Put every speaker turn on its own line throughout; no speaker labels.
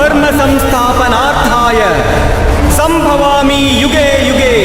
ಧರ್ಮ ಸಂಸ್ಥಾಪನಾರ್ಥಾಯ ಸಂಭವಾಮಿ ಯುಗೆ ಯುಗೆ.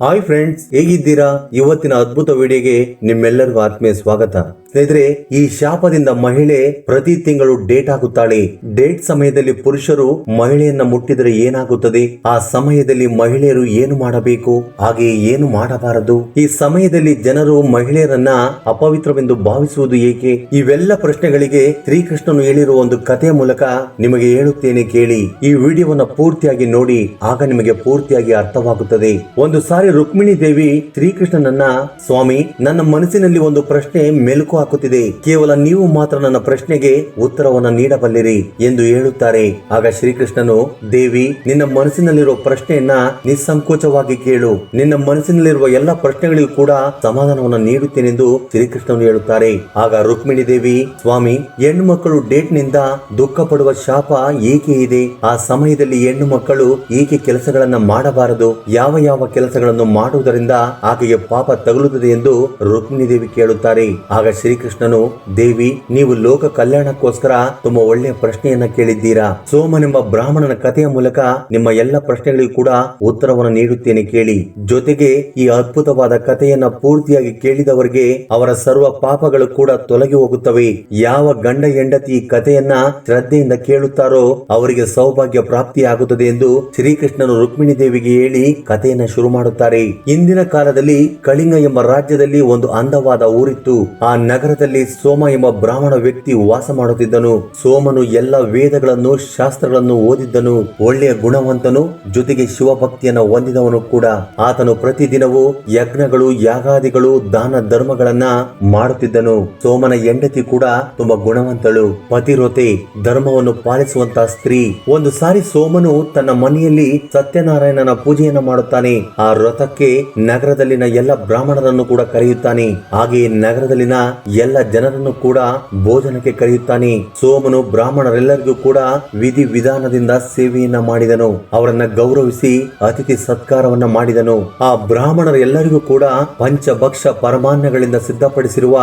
ಹಾಯ್ ಫ್ರೆಂಡ್ಸ್, ಹೇಗಿದ್ದೀರಾ? ಇವತ್ತಿನ ಅದ್ಭುತ ವಿಡಿಯೋಗೆ ನಿಮ್ಮೆಲ್ಲರಿಗೂ ಆತ್ಮೀಯ ಸ್ವಾಗತ. ಸ್ನೇಹಿತರೆ, ಈ ಶಾಪದಿಂದ ಮಹಿಳೆ ಪ್ರತಿ ತಿಂಗಳು ಡೇಟ್ ಹಾಕುತ್ತಾಳೆ. ಡೇಟ್ ಸಮಯದಲ್ಲಿ ಪುರುಷರು ಮಹಿಳೆಯನ್ನ ಮುಟ್ಟಿದರೆ ಏನಾಗುತ್ತದೆ, ಆ ಸಮಯದಲ್ಲಿ ಮಹಿಳೆಯರು ಏನು ಮಾಡಬೇಕು, ಹಾಗೆ ಏನು ಮಾಡಬಾರದು, ಈ ಸಮಯದಲ್ಲಿ ಜನರು ಮಹಿಳೆಯರನ್ನ ಅಪವಿತ್ರವೆಂದು ಭಾವಿಸುವುದು ಏಕೆ, ಇವೆಲ್ಲ ಪ್ರಶ್ನೆಗಳಿಗೆ ಶ್ರೀಕೃಷ್ಣನು ಹೇಳಿರುವ ಒಂದು ಕಥೆಯ ಮೂಲಕ ನಿಮಗೆ ಹೇಳುತ್ತೇನೆ, ಕೇಳಿ. ಈ ವಿಡಿಯೋವನ್ನ ಪೂರ್ತಿಯಾಗಿ ನೋಡಿ, ಆಗ ನಿಮಗೆ ಪೂರ್ತಿಯಾಗಿ ಅರ್ಥವಾಗುತ್ತದೆ. ಒಂದು ಸಾರಿ ರುಕ್ಮಿಣಿ ದೇವಿ ಶ್ರೀಕೃಷ್ಣನನ್ನ, ಸ್ವಾಮಿ, ನನ್ನ ಮನಸ್ಸಿನಲ್ಲಿ ಒಂದು ಪ್ರಶ್ನೆ ಮೆಲುಕು ಹಾಕುತ್ತಿದೆ, ಕೇವಲ ನೀವು ಮಾತ್ರ ನನ್ನ ಪ್ರಶ್ನೆಗೆ ಉತ್ತರವನ್ನು ನೀಡಬಲ್ಲಿರಿ ಎಂದು ಹೇಳುತ್ತಾರೆ. ಆಗ ಶ್ರೀಕೃಷ್ಣನು, ದೇವಿ, ನಿನ್ನ ಮನಸ್ಸಿನಲ್ಲಿರುವ ಪ್ರಶ್ನೆಯನ್ನ ನಿಸ್ಸಂಕೋಚವಾಗಿ ಕೇಳು, ನಿನ್ನ ಮನಸ್ಸಿನಲ್ಲಿರುವ ಎಲ್ಲ ಪ್ರಶ್ನೆಗಳಿಗೂ ಕೂಡ ಸಮಾಧಾನವನ್ನು ನೀಡುತ್ತೇನೆಂದು ಶ್ರೀಕೃಷ್ಣನು ಹೇಳುತ್ತಾರೆ. ಆಗ ರುಕ್ಮಿಣಿ ದೇವಿ, ಸ್ವಾಮಿ, ಹೆಣ್ಣು ಮಕ್ಕಳು ಡೇಟ್ ನಿಂದ ದುಃಖ ಪಡುವ ಶಾಪ ಏಕೆ ಇದೆ, ಆ ಸಮಯದಲ್ಲಿ ಹೆಣ್ಣು ಮಕ್ಕಳು ಏಕೆ ಕೆಲಸಗಳನ್ನ ಮಾಡಬಾರದು, ಯಾವ ಯಾವ ಕೆಲಸಗಳನ್ನು ಮಾಡುವುದರಿಂದ ಆಕೆಗೆ ಪಾಪ ತಗುಲುತ್ತದೆ ಎಂದು ರುಕ್ಮಿಣಿ ದೇವಿ ಕೇಳುತ್ತಾರೆ. ಆಗ ಶ್ರೀಕೃಷ್ಣನು, ದೇವಿ, ನೀವು ಲೋಕ ಕಲ್ಯಾಣಕ್ಕೋಸ್ಕರ ತುಂಬಾ ಒಳ್ಳೆಯ ಪ್ರಶ್ನೆಯನ್ನ ಕೇಳಿದ್ದೀರಾ. ಸೋಮನೆಂಬ ಬ್ರಾಹ್ಮಣನ ಕಥೆಯ ಮೂಲಕ ನಿಮ್ಮ ಎಲ್ಲ ಪ್ರಶ್ನೆಗಳಿಗೂ ಕೂಡ ಉತ್ತರವನ್ನು ನೀಡುತ್ತೇನೆ, ಕೇಳಿ. ಜೊತೆಗೆ ಈ ಅದ್ಭುತವಾದ ಕಥೆಯನ್ನ ಪೂರ್ತಿಯಾಗಿ ಕೇಳಿದವರಿಗೆ ಅವರ ಸರ್ವ ಪಾಪಗಳು ಕೂಡ ತೊಲಗಿ ಹೋಗುತ್ತವೆ. ಯಾವ ಗಂಡ ಹೆಂಡತಿ ಈ ಕಥೆಯನ್ನ ಶ್ರದ್ಧೆಯಿಂದ ಕೇಳುತ್ತಾರೋ ಅವರಿಗೆ ಸೌಭಾಗ್ಯ ಪ್ರಾಪ್ತಿಯಾಗುತ್ತದೆ ಎಂದು ಶ್ರೀಕೃಷ್ಣನು ರುಕ್ಮಿಣಿ ದೇವಿಗೆ ಹೇಳಿ ಕಥೆಯನ್ನ ಶುರು ಮಾಡುತ್ತಾರೆ. ಇಂದಿನ ಕಾಲದಲ್ಲಿ ಕಳಿಂಗ ಎಂಬ ರಾಜ್ಯದಲ್ಲಿ ಒಂದು ಅಂದವಾದ ಊರಿತ್ತು. ಆ ನಗರದಲ್ಲಿ ಸೋಮ ಎಂಬ ಬ್ರಾಹ್ಮಣ ವ್ಯಕ್ತಿ ವಾಸ ಮಾಡುತ್ತಿದ್ದನು. ಸೋಮನು ಎಲ್ಲ ವೇದಗಳನ್ನು, ಶಾಸ್ತ್ರಗಳನ್ನು ಓದಿದ್ದನು. ಒಳ್ಳೆಯ ಗುಣವಂತನು, ಜೊತೆಗೆ ಶಿವಭಕ್ತಿಯನ್ನು ಹೊಂದಿದವನು ಕೂಡ. ಆತನು ಪ್ರತಿದಿನವೂ ಯಜ್ಞಗಳು, ಯಾಗಾದಿಗಳು, ದಾನ ಧರ್ಮಗಳನ್ನ ಮಾಡುತ್ತಿದ್ದನು. ಸೋಮನ ಹೆಂಡತಿ ಕೂಡ ತುಂಬಾ ಗುಣವಂತಳು, ಪತಿವ್ರತೆ, ಧರ್ಮವನ್ನು ಪಾಲಿಸುವಂತಹ ಸ್ತ್ರೀ. ಒಂದು ಸಾರಿ ಸೋಮನು ತನ್ನ ಮನೆಯಲ್ಲಿ ಸತ್ಯನಾರಾಯಣನ ಪೂಜೆಯನ್ನ ಮಾಡುತ್ತಾನೆ. ಆ ವ್ರತಕ್ಕೆ ನಗರದಲ್ಲಿನ ಎಲ್ಲ ಬ್ರಾಹ್ಮಣರನ್ನು ಕೂಡ ಕರೆಯುತ್ತಾನೆ. ಹಾಗೆಯೇ ನಗರದಲ್ಲಿನ ಎಲ್ಲ ಜನರನ್ನು ಕೂಡ ಭೋಜನಕ್ಕೆ ಕರೆಯುತ್ತಾನೆ. ಸೋಮನು ಬ್ರಾಹ್ಮಣರೆಲ್ಲರಿಗೂ ಕೂಡ ವಿಧಿ ವಿಧಾನದಿಂದ ಸೇವೆಯನ್ನ ಮಾಡಿದನು. ಅವರನ್ನ ಗೌರವಿಸಿ ಅತಿಥಿ ಸತ್ಕಾರವನ್ನ ಮಾಡಿದನು. ಆ ಬ್ರಾಹ್ಮಣರೆಲ್ಲರಿಗೂ ಕೂಡ ಪಂಚಭಕ್ಷ ಪರಮಾನ್ನಗಳಿಂದ ಸಿದ್ಧಪಡಿಸಿರುವ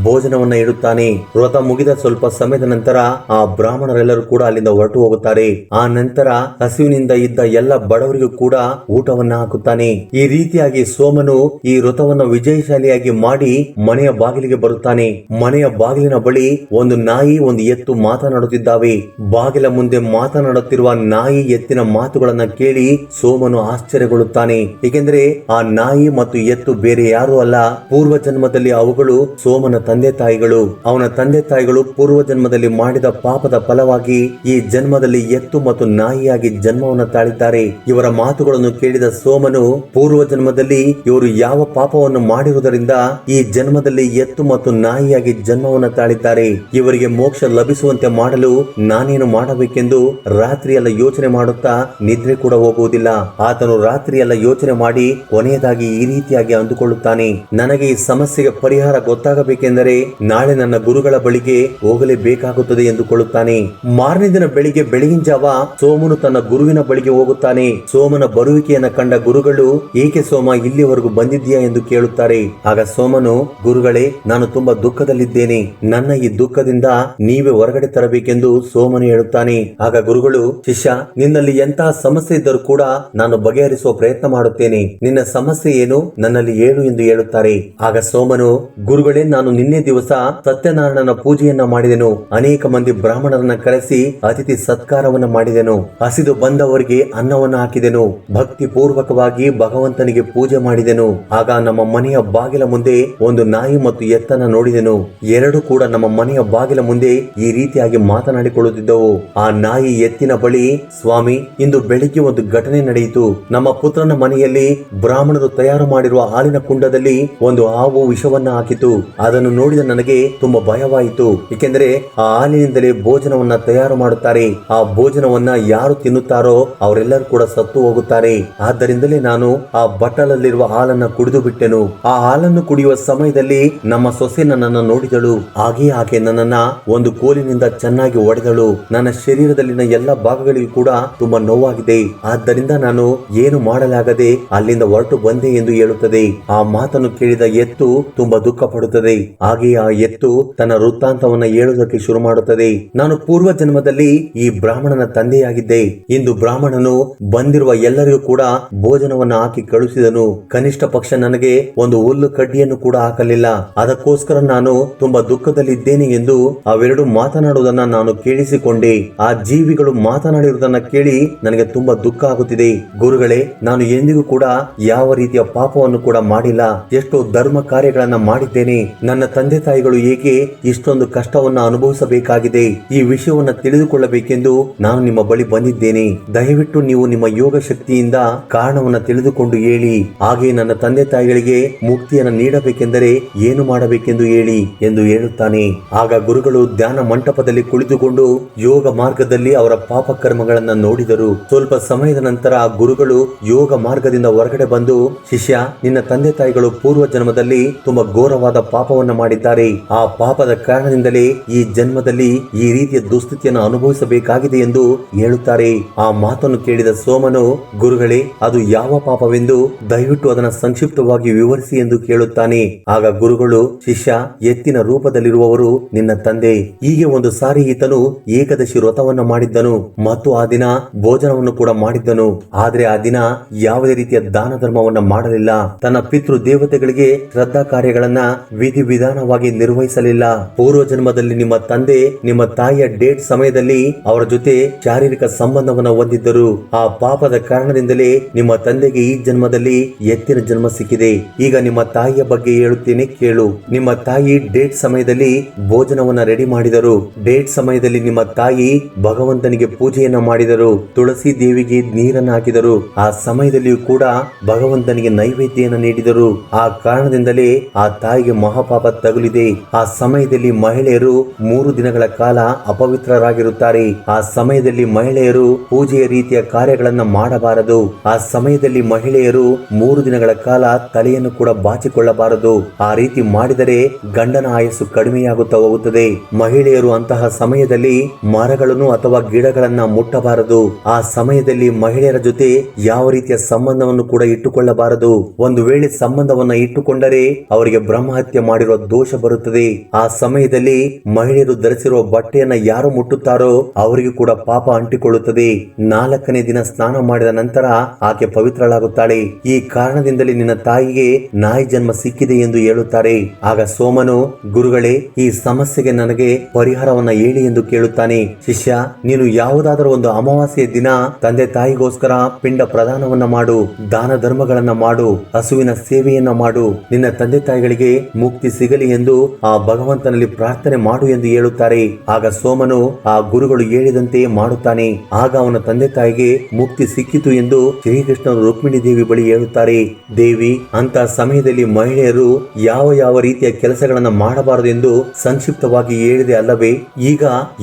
ಭೋಜನವನ್ನ ಇಡುತ್ತಾನೆ. ವ್ರತ ಮುಗಿದ ಸ್ವಲ್ಪ ಸಮಯದ ನಂತರ ಆ ಬ್ರಾಹ್ಮಣರೆಲ್ಲರೂ ಕೂಡ ಅಲ್ಲಿಂದ ಹೊರಟು ಹೋಗುತ್ತಾರೆ. ಆ ನಂತರ ಹಸಿವಿನಿಂದ ಇದ್ದ ಎಲ್ಲ ಬಡವರಿಗೂ ಕೂಡ ಊಟವನ್ನ ಹಾಕುತ್ತಾನೆ. ಈ ರೀತಿಯಾಗಿ ಸೋಮನು ಈ ವ್ರತವನ್ನು ವಿಜಯಶಾಲಿಯಾಗಿ ಮಾಡಿ ಮನೆಯ ಬಾಗಿಲಿಗೆ ಬರುತ್ತಾನೆ. ಮನೆಯ ಬಾಗಿಲಿನ ಬಳಿ ಒಂದು ನಾಯಿ, ಒಂದು ಎತ್ತು ಮಾತನಾಡುತ್ತಿದ್ದಾವೆ. ಬಾಗಿಲ ಮುಂದೆ ಮಾತನಾಡುತ್ತಿರುವ ನಾಯಿ, ಎತ್ತಿನ ಮಾತುಗಳನ್ನ ಕೇಳಿ ಸೋಮನು ಆಶ್ಚರ್ಯಗೊಳ್ಳುತ್ತಾನೆ. ಏಕೆಂದರೆ ಆ ನಾಯಿ ಮತ್ತು ಎತ್ತು ಬೇರೆ ಯಾರು ಅಲ್ಲ, ಪೂರ್ವ ಜನ್ಮದಲ್ಲಿ ಅವುಗಳು ಸೋಮನ ತಂದೆ ತಾಯಿಗಳು. ಅವನ ತಂದೆ ತಾಯಿಗಳು ಪೂರ್ವ ಜನ್ಮದಲ್ಲಿ ಮಾಡಿದ ಪಾಪದ ಫಲವಾಗಿ ಈ ಜನ್ಮದಲ್ಲಿ ಎತ್ತು ಮತ್ತು ನಾಯಿಯಾಗಿ ಜನ್ಮವನ್ನು ತಾಳಿದ್ದಾರೆ. ಇವರ ಮಾತುಗಳನ್ನು ಕೇಳಿದ ಸೋಮನು, ಪೂರ್ವ ಜನ್ಮದಲ್ಲಿ ಇವರು ಯಾವ ಪಾಪವನ್ನು ಮಾಡಿರುವುದರಿಂದ ಈ ಜನ್ಮದಲ್ಲಿ ಎತ್ತು ಮತ್ತು ನಾಯಿಯಾಗಿ ಜನ್ಮವನ್ನು ತಾಳಿದ್ದಾರೆ. ಇವರಿಗೆ ಮೋಕ್ಷ ಲಭಿಸುವಂತೆ ಮಾಡಲು ನಾನೇನು ಮಾಡಬೇಕೆಂದು ರಾತ್ರಿಯೆಲ್ಲ ಯೋಚನೆ ಮಾಡುತ್ತಾ ನಿದ್ರೆ ಕೂಡ ಹೋಗುವುದಿಲ್ಲ. ಆತನು ರಾತ್ರಿಯೆಲ್ಲ ಯೋಚನೆ ಮಾಡಿ ಕೊನೆಯದಾಗಿ ಈ ರೀತಿಯಾಗಿ ಅಂದುಕೊಳ್ಳುತ್ತಾನೆ, ನನಗೆ ಈ ಸಮಸ್ಯೆಗೆ ಪರಿಹಾರ ಗೊತ್ತಾಗಬೇಕೆಂದರೆ ನಾಳೆ ನನ್ನ ಗುರುಗಳ ಬಳಿಗೆ ಹೋಗಲೇಬೇಕಾಗುತ್ತದೆ ಎಂದುಕೊಳ್ಳುತ್ತಾನೆ. ಮಾರನೇ ದಿನ ಬೆಳಿಗ್ಗೆ ಬೆಳಗಿನ ಜಾವ ಸೋಮನು ತನ್ನ ಗುರುವಿನ ಬಳಿಗೆ ಹೋಗುತ್ತಾನೆ. ಸೋಮನ ಬರುವಿಕೆಯನ್ನ ಕಂಡ ಗುರುಗಳು, ಏಕೆ ಸೋಮ ಇಲ್ಲಿವರೆಗೂ ಬಂದಿದ್ದೀಯಾ ಎಂದು ಕೇಳುತ್ತಾರೆ. ಆಗ ಸೋಮನು, ಗುರುಗಳೇ, ನಾನು ತುಂಬಾ ದುಃಖದಲ್ಲಿದ್ದೇನೆ, ನನ್ನ ಈ ದುಃಖದಿಂದ ನೀವೇ ಹೊರಗಡೆ ತರಬೇಕೆಂದು ಸೋಮನು ಹೇಳುತ್ತಾನೆ. ಆಗ ಗುರುಗಳು, ಶಿಷ್ಯ, ನಿನ್ನಲ್ಲಿ ಎಂತಹ ಸಮಸ್ಯೆ ಇದ್ದರೂ ಕೂಡ ನಾನು ಬಗೆಹರಿಸುವ ಪ್ರಯತ್ನ ಮಾಡುತ್ತೇನೆ, ನಿನ್ನ ಸಮಸ್ಯೆ ಏನು, ನನ್ನಲ್ಲಿ ಹೇಳು ಎಂದು ಹೇಳುತ್ತಾರೆ. ಆಗ ಸೋಮನು, ಗುರುಗಳೇ, ನಾನು ನಿನ್ನೆ ದಿವಸ ಸತ್ಯನಾರಾಯಣನ ಪೂಜೆಯನ್ನ ಮಾಡಿದೆನು. ಅನೇಕ ಮಂದಿ ಬ್ರಾಹ್ಮಣರನ್ನ ಕರೆಸಿ ಅತಿಥಿ ಸತ್ಕಾರವನ್ನ ಮಾಡಿದೆನು. ಹಸಿದು ಬಂದವರಿಗೆ ಅನ್ನವನ್ನು ಹಾಕಿದೆನು. ಭಕ್ತಿ ಪೂರ್ವಕವಾಗಿ ಭಗವಂತನಿಗೆ ಪೂಜೆ ಮಾಡಿದೆನು. ಆಗ ನಮ್ಮ ಮನೆಯ ಬಾಗಿಲ ಮುಂದೆ ಒಂದು ನಾಯಿ ಮತ್ತು ಎತ್ತನ್ನ ನೋಡಿದೆನು. ಎರಡು ಕೂಡ ನಮ್ಮ ಮನೆಯ ಬಾಗಿಲ ಮುಂದೆ ಈ ರೀತಿಯಾಗಿ ಮಾತನಾಡಿಕೊಳ್ಳುತ್ತಿದ್ದವು. ಆ ನಾಯಿ ಎತ್ತಿನ ಬಳಿ, ಸ್ವಾಮಿ, ಇಂದು ಬೆಳಿಗ್ಗೆ ಒಂದು ಘಟನೆ ನಡೆಯಿತು. ನಮ್ಮ ಪುತ್ರನ ಮನೆಯಲ್ಲಿ ಬ್ರಾಹ್ಮಣರು ತಯಾರು ಮಾಡಿರುವ ಹಾಲಿನ ಕುಂಡದಲ್ಲಿ ಒಂದು ಹಾವು ವಿಷವನ್ನ ಹಾಕಿತು. ಅದನ್ನು ನೋಡಿದ ನನಗೆ ತುಂಬಾ ಭಯವಾಯಿತು. ಏಕೆಂದರೆ ಆ ಹಾಲಿನಿಂದಲೇ ಭೋಜನವನ್ನ ತಯಾರು ಮಾಡುತ್ತಾರೆ. ಆ ಭೋಜನವನ್ನ ಯಾರು ತಿನ್ನುತ್ತಾರೋ ಅವರೆಲ್ಲರೂ ಕೂಡ ಸತ್ತು ಹೋಗುತ್ತಾರೆ. ಆದ್ದರಿಂದಲೇ ನಾನು ಆ ಬಟ್ಟಲಲ್ಲಿರುವ ಹಾಲನ್ನ ಕುಡಿದು ಬಿಟ್ಟೆನು. ಆ ಹಾಲನ್ನು ಕುಡಿಯುವ ಸಮಯದಲ್ಲಿ ನಮ್ಮ ಸೊಸೆ ನನ್ನನ್ನು ನೋಡಿದಳು. ಹಾಗೆ ಆಕೆ ನನ್ನನ್ನ ಒಂದು ಕೋಲಿನಿಂದ ಚೆನ್ನಾಗಿ ಹೊಡೆದಳು. ನನ್ನ ಶರೀರದಲ್ಲಿನ ಎಲ್ಲ ಭಾಗಗಳಿಗೂ ಕೂಡ ತುಂಬಾ ನೋವಾಗಿದೆ. ಆದ್ದರಿಂದ ನಾನು ಏನು ಮಾಡಲಾಗದೆ ಅಲ್ಲಿಂದ ಹೊರಟು ಬಂದೆ ಎಂದು ಹೇಳುತ್ತದೆ. ಆ ಮಾತನ್ನು ಕೇಳಿದ ಎತ್ತು ತುಂಬಾ ದುಃಖ ಪಡುತ್ತದೆ. ಹಾಗೆ ಆ ಎತ್ತು ತನ್ನ ವೃತ್ತಾಂತವನ್ನ ಹೇಳುವುದಕ್ಕೆ ಶುರು ಮಾಡುತ್ತದೆ. ನಾನು ಪೂರ್ವ ಜನ್ಮದಲ್ಲಿ ಈ ಬ್ರಾಹ್ಮಣನ ತಂದೆಯಾಗಿದ್ದೆ. ಇಂದು ಬ್ರಾಹ್ಮಣನು ಬಂದಿರುವ ಎಲ್ಲರಿಗೂ ಕೂಡ ಭೋಜನವನ್ನ ಹಾಕಿ ಕಳುಹಿಸಿದನು. ಕನಿಷ್ಠ ಪಕ್ಷ ನನಗೆ ಒಂದು ಹುಲ್ಲು ಕಡ್ಡಿಯನ್ನು ಕೂಡ ಹಾಕಲಿಲ್ಲ. ಅದಕ್ಕೋಸ್ಕರ ನಾನು ತುಂಬಾ ದುಃಖದಲ್ಲಿದ್ದೇನೆ ಎಂದು ಅವೆರಡು ಮಾತನಾಡುವುದನ್ನ ನಾನು ಕೇಳಿಸಿಕೊಂಡೆ. ಆ ಜೀವಿಗಳು ಮಾತನಾಡಿರುವುದನ್ನ ಕೇಳಿ ನನಗೆ ತುಂಬಾ ದುಃಖ ಆಗುತ್ತಿದೆ. ಗುರುಗಳೇ, ನಾನು ಎಂದಿಗೂ ಕೂಡ ಯಾವ ರೀತಿಯ ಪಾಪವನ್ನು ಕೂಡ ಮಾಡಿಲ್ಲ. ಎಷ್ಟೋ ಧರ್ಮ ಕಾರ್ಯಗಳನ್ನ ಮಾಡಿದ್ದೇನೆ. ನನ್ನ ತಂದೆ ತಾಯಿಗಳು ಏಕೆ ಇಷ್ಟೊಂದು ಕಷ್ಟವನ್ನ ಅನುಭವಿಸಬೇಕಾಗಿದೆ? ಈ ವಿಷಯವನ್ನ ತಿಳಿದುಕೊಳ್ಳಬೇಕೆಂದು ನಾನು ನಿಮ್ಮ ಬಳಿ ಬಂದಿದ್ದೇನೆ. ದಯವಿಟ್ಟು ನೀವು ನಿಮ್ಮ ಯೋಗ ಶಕ್ತಿಯಿಂದ ಕಾರಣವನ್ನ ತಿಳಿದುಕೊಂಡು ಹೇಳಿ. ಹಾಗೆ ನನ್ನ ತಂದೆ ತಾಯಿಗಳಿಗೆ ಮುಕ್ತಿಯನ್ನು ನೀಡಬೇಕೆಂದರೆ ಏನು ಮಾಡಬೇಕೆಂದು ಹೇಳಿ ಎಂದು ಹೇಳುತ್ತಾನೆ. ಆಗ ಗುರುಗಳು ಧ್ಯಾನ ಮಂಟಪದಲ್ಲಿ ಕುಳಿತುಕೊಂಡು ಯೋಗ ಮಾರ್ಗದಲ್ಲಿ ಅವರ ಪಾಪ ಕರ್ಮಗಳನ್ನ ನೋಡಿದರು. ಸ್ವಲ್ಪ ಸಮಯದ ನಂತರ ಆ ಗುರುಗಳು ಯೋಗ ಮಾರ್ಗದಿಂದ ಹೊರಗಡೆ ಬಂದು, ಶಿಷ್ಯ, ನಿನ್ನ ತಂದೆ ತಾಯಿಗಳು ಪೂರ್ವ ಜನ್ಮದಲ್ಲಿ ತುಂಬಾ ಘೋರವಾದ ಪಾಪವನ್ನ ಮಾಡಿದ್ದಾರೆ. ಆ ಪಾಪದ ಕಾರಣದಿಂದಲೇ ಈ ಜನ್ಮದಲ್ಲಿ ಈ ರೀತಿಯ ದುಸ್ಥಿತಿಯನ್ನು ಅನುಭವಿಸಬೇಕಾಗಿದೆ ಎಂದು ಹೇಳುತ್ತಾರೆ. ಆ ಮಾತನ್ನು ಕೇಳಿದ ಸೋಮನು, ಗುರುಗಳೇ, ಅದು ಯಾವ ಪಾಪವೆಂದು ದಯವಿಟ್ಟು ಅದನ್ನು ಸಂಕ್ಷಿಪ್ತವಾಗಿ ವಿವರಿಸಿ ಎಂದು ಕೇಳುತ್ತಾನೆ. ಆಗ ಗುರುಗಳು, ಶಿಷ್ಯ, ಎತ್ತಿನ ರೂಪದಲ್ಲಿರುವವರು ನಿನ್ನ ತಂದೆ. ಹೀಗೆ ಒಂದು ಸಾರಿ ಈತನು ಏಕಾದಶಿ ವ್ರತವನ್ನ ಮಾಡಿದ್ದನು ಮತ್ತು ಆ ದಿನ ಭೋಜನವನ್ನು ಕೂಡ ಮಾಡಿದ್ದನು. ಆದ್ರೆ ಆ ದಿನ ಯಾವುದೇ ರೀತಿಯ ದಾನ ಧರ್ಮವನ್ನ ಮಾಡಲಿಲ್ಲ. ತನ್ನ ಪಿತೃ ದೇವತೆಗಳಿಗೆ ಶ್ರದ್ಧಾ ಕಾರ್ಯಗಳನ್ನ ವಿಧಿವಿಧಾನವಾಗಿ ನಿರ್ವಹಿಸಲಿಲ್ಲ. ಪೂರ್ವ ಜನ್ಮದಲ್ಲಿ ನಿಮ್ಮ ತಂದೆ ನಿಮ್ಮ ತಾಯಿಯ ಡೇಟ್ ಸಮಯದಲ್ಲಿ ಅವರ ಜೊತೆ ಶಾರೀರಿಕ ಸಂಬಂಧವನ್ನ ಹೊಂದಿದ್ದರು. ಆ ಪಾಪದ ಕಾರಣದಿಂದಲೇ ನಿಮ್ಮ ತಂದೆಗೆ ಈ ಜನ್ಮದಲ್ಲಿ ಎತ್ತಿನ ಜನ್ಮ ಸಿಕ್ಕಿದೆ. ಈಗ ನಿಮ್ಮ ತಾಯಿಯ ಬಗ್ಗೆ ಹೇಳುತ್ತೇನೆ ಕೇಳು. ನಿಮ್ಮ ತಾಯಿ ಡೇಟ್ ಸಮಯದಲ್ಲಿ ಭೋಜನವನ್ನ ರೆಡಿ ಮಾಡಿದರು. ಡೇಟ್ ಸಮಯದಲ್ಲಿ ನಿಮ್ಮ ತಾಯಿ ಭಗವಂತನಿಗೆ ಪೂಜೆಯನ್ನ ಮಾಡಿದರು. ತುಳಸಿ ದೇವಿಗೆ ನೀರನ್ನು ಹಾಕಿದರು. ಆ ಸಮಯದಲ್ಲಿಯೂ ಕೂಡ ಭಗವಂತನಿಗೆ ನೈವೇದ್ಯವನ್ನು ನೀಡಿದರು. ಆ ಕಾರಣದಿಂದಲೇ ಆ ತಾಯಿಗೆ ಮಹಾಪಾಪ ತಗುಲಿದೆ. ಆ ಸಮಯದಲ್ಲಿ ಮಹಿಳೆಯರು 3 ದಿನಗಳ ಕಾಲ ಅಪವಿತ್ರರಾಗಿರುತ್ತಾರೆ. ಆ ಸಮಯದಲ್ಲಿ ಮಹಿಳೆಯರು ಪೂಜೆಯ ರೀತಿಯ ಕಾರ್ಯಗಳನ್ನ ಮಾಡಬಾರದು. ಆ ಸಮಯದಲ್ಲಿ ಮಹಿಳೆಯರು 3 ದಿನಗಳ ಕಾಲ ತಲೆಯನ್ನು ಕೂಡ ಬಾಚಿಕೊಳ್ಳಬಾರದು. ಆ ರೀತಿ ಮಾಡಿದರೆ ಗಂಡನ ಆಯಸ್ಸು ಕಡಿಮೆಯಾಗುತ್ತಾ ಹೋಗುತ್ತದೆ. ಮಹಿಳೆಯರು ಅಂತಹ ಸಮಯದಲ್ಲಿ ಮರಗಳನ್ನು ಅಥವಾ ಗಿಡಗಳನ್ನ ಮುಟ್ಟಬಾರದು. ಆ ಸಮಯದಲ್ಲಿ ಮಹಿಳೆಯರ ಜೊತೆ ಯಾವ ರೀತಿಯ ಸಂಬಂಧವನ್ನು ಕೂಡ ಇಟ್ಟುಕೊಳ್ಳಬಾರದು. ಒಂದು ವೇಳೆ ಸಂಬಂಧವನ್ನ ಇಟ್ಟುಕೊಂಡರೆ ಅವರಿಗೆ ಬ್ರಹ್ಮಹತ್ಯೆ ಮಾಡಿರುವ ದೋಷ ಬರುತ್ತದೆ. ಆ ಸಮಯದಲ್ಲಿ ಮಹಿಳೆಯರು ಧರಿಸಿರುವ ಬಟ್ಟೆಯನ್ನ ಯಾರು ಮುಟ್ಟುತ್ತಾರೋ ಅವರಿಗೂ ಕೂಡ ಪಾಪ ಅಂಟಿಕೊಳ್ಳುತ್ತದೆ. 4ನೇ ದಿನ ಸ್ನಾನ ಮಾಡಿದ ನಂತರ ಆಕೆ ಪವಿತ್ರಳಾಗುತ್ತಾಳೆ. ಈ ಕಾರಣದಿಂದಲೇ ನಿನ್ನ ತಾಯಿಗೆ ನಾಯಿ ಜನ್ಮ ಸಿಕ್ಕಿದೆ ಎಂದು ಹೇಳುತ್ತಾರೆ. ಆಗ ಸೋಮನು, ಗುರುಗಳೇ, ಈ ಸಮಸ್ಯೆಗೆ ನನಗೆ ಪರಿಹಾರವನ್ನ ಹೇಳಿ ಎಂದು ಕೇಳುತ್ತಾನೆ. ಶಿಷ್ಯ, ನೀನು ಯಾವುದಾದರೂ ಒಂದು ಅಮಾವಾಸ್ಯೆಯ ದಿನ ತಂದೆ ತಾಯಿಗೋಸ್ಕರ ಪಿಂಡ ಪ್ರದಾನವನ್ನ ಮಾಡು, ದಾನ ಧರ್ಮಗಳನ್ನ ಮಾಡು, ಹಸುವಿನ ಸೇವೆಯನ್ನ ಮಾಡು. ನಿನ್ನ ತಂದೆ ತಾಯಿಗಳಿಗೆ ಮುಕ್ತಿ ಸಿಗಲಿ ಎಂದು ಆ ಭಗವಂತನಲ್ಲಿ ಪ್ರಾರ್ಥನೆ ಮಾಡು ಎಂದು ಹೇಳುತ್ತಾರೆ. ಆಗ ಸೋಮನು ಆ ಗುರುಗಳು ಹೇಳಿದಂತೆಯೇ ಮಾಡುತ್ತಾನೆ. ಆಗ ಅವನ ತಂದೆ ತಾಯಿಗೆ ಮುಕ್ತಿ ಸಿಕ್ಕಿತು ಎಂದು ಶ್ರೀಕೃಷ್ಣರು ರುಕ್ಮಿಣಿ ದೇವಿ ಬಳಿ ಹೇಳುತ್ತಾರೆ. ದೇವಿ, ಅಂತ ಸಮಯದಲ್ಲಿ ಮಹಿಳೆಯರು ಯಾವ ಯಾವ ರೀತಿಯ ಕೆಲಸಗಳನ್ನ ಮಾಡಬಾರದು ಎಂದು ಸಂಕ್ಷಿಪ್ತವಾಗಿ ಹೇಳಿದೆ ಅಲ್ಲವೇ? ಈಗ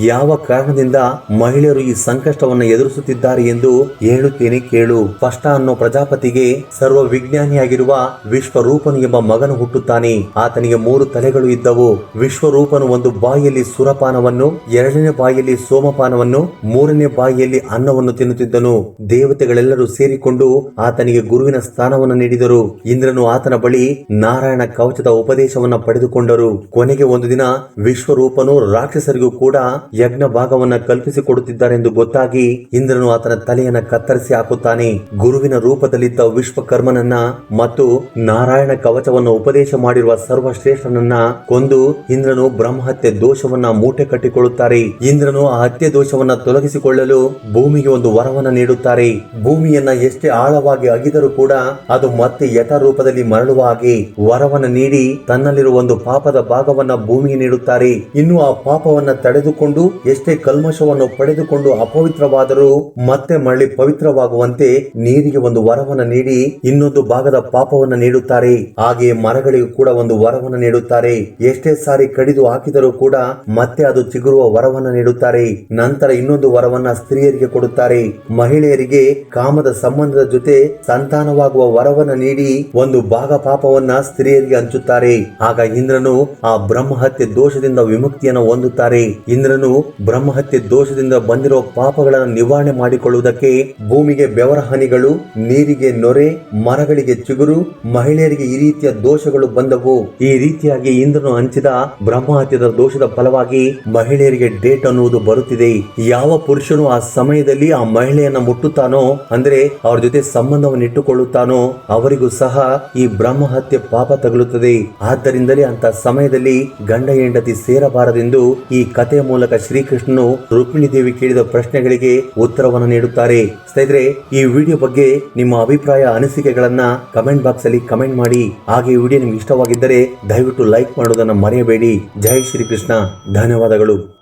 ಯಾವ ಕಾರಣದಿಂದ ಮಹಿಳೆಯರು ಈ ಸಂಕಷ್ಟವನ್ನು ಎದುರಿಸುತ್ತಿದ್ದಾರೆ ಎಂದು ಹೇಳುತ್ತೇನೆ ಕೇಳು. ಸ್ಪಷ್ಟ ಅನ್ನೋ ಪ್ರಜಾಪತಿಗೆ ಸರ್ವ ವಿಜ್ಞಾನಿಯಾಗಿರುವ ವಿಶ್ವರೂಪನು ಎಂಬ ಮಗನು ಹುಟ್ಟುತ್ತಾನೆ. ಆತನಿಗೆ 3 ತಲೆಗಳು ಇದ್ದವು. ವಿಶ್ವರೂಪನು ಒಂದು ಬಾಯಿಯಲ್ಲಿ ಸುರಪಾನವನ್ನು, 2ನೇ ಬಾಯಿಯಲ್ಲಿ ಸೋಮಪಾನವನ್ನು, 3ನೇ ಬಾಯಿಯಲ್ಲಿ ಅನ್ನವನ್ನು ತಿನ್ನುತ್ತಿದ್ದನು. ದೇವತೆಗಳೆಲ್ಲರೂ ಸೇರಿಕೊಂಡು ಆತನಿಗೆ ಗುರುವಿನ ಸ್ಥಾನವನ್ನು ನೀಡಿದರು. ಇಂದ್ರನು ಆತನ ಬಳಿ ನಾರಾಯಣ ಕವಚದ ಉಪದೇಶವನ್ನ ಪಡೆದುಕೊಂಡರು. ಕೊನೆಗೆ ಒಂದು ದಿನ ವಿಶ್ವರೂಪನು ರಾಕ್ಷಸರಿಗೂ ಕೂಡ ಯಜ್ಞ ಭಾಗವನ್ನ ಕಲ್ಪಿಸಿಕೊಡುತ್ತಿದ್ದಾರೆಂದು ಗೊತ್ತಾಗಿ ಇಂದ್ರನು ಆತನ ತಲೆಯನ್ನ ಕತ್ತರಿಸಿ ಹಾಕುತ್ತಾನೆ. ಗುರುವಿನ ರೂಪದಲ್ಲಿದ್ದ ವಿಶ್ವಕರ್ಮನನ್ನ ಮತ್ತು ನಾರಾಯಣ ಕವಚವನ್ನು ಉಪದೇಶ ಮಾಡಿರುವ ಸರ್ವಶ್ರೇಷ್ಠನನ್ನ ಕೊಂದು ಇಂದ್ರನು ಬ್ರಹ್ಮಹತ್ಯೆ ದೋಷವನ್ನ ಮೂಟೆ ಕಟ್ಟಿಕೊಳ್ಳುತ್ತಾರೆ. ಇಂದ್ರನು ಆ ಹತ್ಯೆ ದೋಷವನ್ನ ತೊಲಗಿಸಿಕೊಳ್ಳಲು ಭೂಮಿಗೆ ಒಂದು ವರವನ್ನ ನೀಡುತ್ತಾರೆ. ಭೂಮಿಯನ್ನ ಎಷ್ಟೇ ಆಳವಾಗಿ ಅಗಿದರೂ ಕೂಡ ಅದು ಮತ್ತೆ ಯಥ ರೂಪದಲ್ಲಿ ಮರಳುವ ಹಾಗೆ ವರವನ್ನ ನೀಡಿ ತನ್ನಲ್ಲಿರುವ ಒಂದು ಪಾಪದ ಭಾಗವನ್ನ ಭೂಮಿಗೆ ನೀಡುತ್ತಾರೆ. ಇನ್ನು ಆ ಪಾಪವನ್ನ ತಡೆದುಕೊಂಡು ಎಷ್ಟೇ ಕಲ್ಮಶವನ್ನು ಪಡೆದುಕೊಂಡು ಅಪವಿತ್ರವಾದರೂ ಮತ್ತೆ ಮರಳಿ ಪವಿತ್ರವಾಗುವಂತೆ ನೀರಿಗೆ ಒಂದು ವರವನ್ನ ನೀಡಿ ಇನ್ನೊಂದು ಭಾಗದ ಪಾಪವನ್ನ ನೀಡುತ್ತಾರೆ. ಹಾಗೆ ಮರಗಳಿಗೂ ಕೂಡ ಒಂದು ವರವನ್ನ ನೀಡುತ್ತಾರೆ. ಎಷ್ಟೇ ಸಾರಿ ಕಡಿದು ಹಾಕಿದರೂ ಕೂಡ ಮತ್ತೆ ಅದು ಚಿಗುರುವ ವರವನ್ನ ನೀಡುತ್ತಾರೆ. ನಂತರ ಇನ್ನೊಂದು ವರವನ್ನ ಸ್ತ್ರೀಯರಿಗೆ ಕೊಡುತ್ತಾರೆ. ಮಹಿಳೆಯರಿಗೆ ಕಾಮದ ಸಂಬಂಧದ ಜೊತೆ ಸಂತಾನವಾಗುವ ವರವನ್ನ ನೀಡಿ ಒಂದು ಭಾಗ ಪಾಪವನ್ನ ಸ್ತ್ರೀಯರಿಗೆ ಹಂಚುತ್ತಾರೆ. ಆಗ ಇಂದ್ರನು ಆ ಬ್ರಹ್ಮಹತ್ಯೆ ದೋಷದಿಂದ ವಿಮುಕ್ತಿಯನ್ನು ಹೊಂದುತ್ತಾರೆ. ಇಂದ್ರನು ಬ್ರಹ್ಮಹತ್ಯೆ ದೋಷದಿಂದ ಬಂದಿರುವ ಪಾಪಗಳನ್ನು ನಿವಾರಣೆ ಮಾಡಿಕೊಳ್ಳುವುದಕ್ಕೆ ಭೂಮಿಗೆ ಬೆವರ ಹನಿಗಳು, ನೀರಿಗೆ ನೊರೆ, ಮರಗಳಿಗೆ ಚಿಗುರು, ಮಹಿಳೆಯರಿಗೆ ಈ ರೀತಿಯ ದೋಷಗಳು ಬಂದವು. ಈ ರೀತಿಯಾಗಿ ಇಂದ್ರನು ಹಂಚಿದ ಬ್ರಹ್ಮಹತ್ಯದ ದೋಷದ ಫಲವಾಗಿ ಮಹಿಳೆಯರಿಗೆ ಡೇಟ್ ಅನ್ನುವುದು ಬರುತ್ತಿದೆ. ಯಾವ ಪುರುಷನು ಆ ಸಮಯದಲ್ಲಿ ಆ ಮಹಿಳೆಯನ್ನ ಮುಟ್ಟುತ್ತಾನೋ, ಅಂದ್ರೆ ಅವ್ರ ಜೊತೆ ಸಂಬಂಧವನ್ನು ಇಟ್ಟುಕೊಳ್ಳುತ್ತಾನೋ, ಅವರಿಗೂ ಸಹ ಈ ಬ್ರಹ್ಮಹತ್ಯೆ ಪಾಪ ತಗುಲುತ್ತದೆ. ಆದ್ದರಿಂದಲೇ ಅಂತ ಸಮಯದಲ್ಲಿ ಗಂಡ ಹೆಂಡತಿ ಸೇರಬಾರದೆಂದು ಈ ಕಥೆಯ ಮೂಲಕ ಶ್ರೀಕೃಷ್ಣನು ರುಕ್ಮಿಣಿ ದೇವಿ ಕೇಳಿದ ಪ್ರಶ್ನೆಗಳಿಗೆ ಉತ್ತರವನ್ನು ನೀಡುತ್ತಾರೆ. ಸ್ನೇಹಿತರೆ, ಈ ವಿಡಿಯೋ ಬಗ್ಗೆ ನಿಮ್ಮ ಅಭಿಪ್ರಾಯ ಅನಿಸಿಕೆಗಳನ್ನ ಕಮೆಂಟ್ ಬಾಕ್ಸ್ ಅಲ್ಲಿ ಕಮೆಂಟ್ ಮಾಡಿ. ಹಾಗೆ ಈ ವಿಡಿಯೋ ನಿಮ್ಗೆ ಇಷ್ಟವಾಗಿದ್ದರೆ ದಯವಿಟ್ಟು ಲೈಕ್ ಮಾಡುವುದನ್ನು ಮರೆಯಬೇಡಿ. ಜೈ ಶ್ರೀಕೃಷ್ಣ. ಧನ್ಯವಾದಗಳು.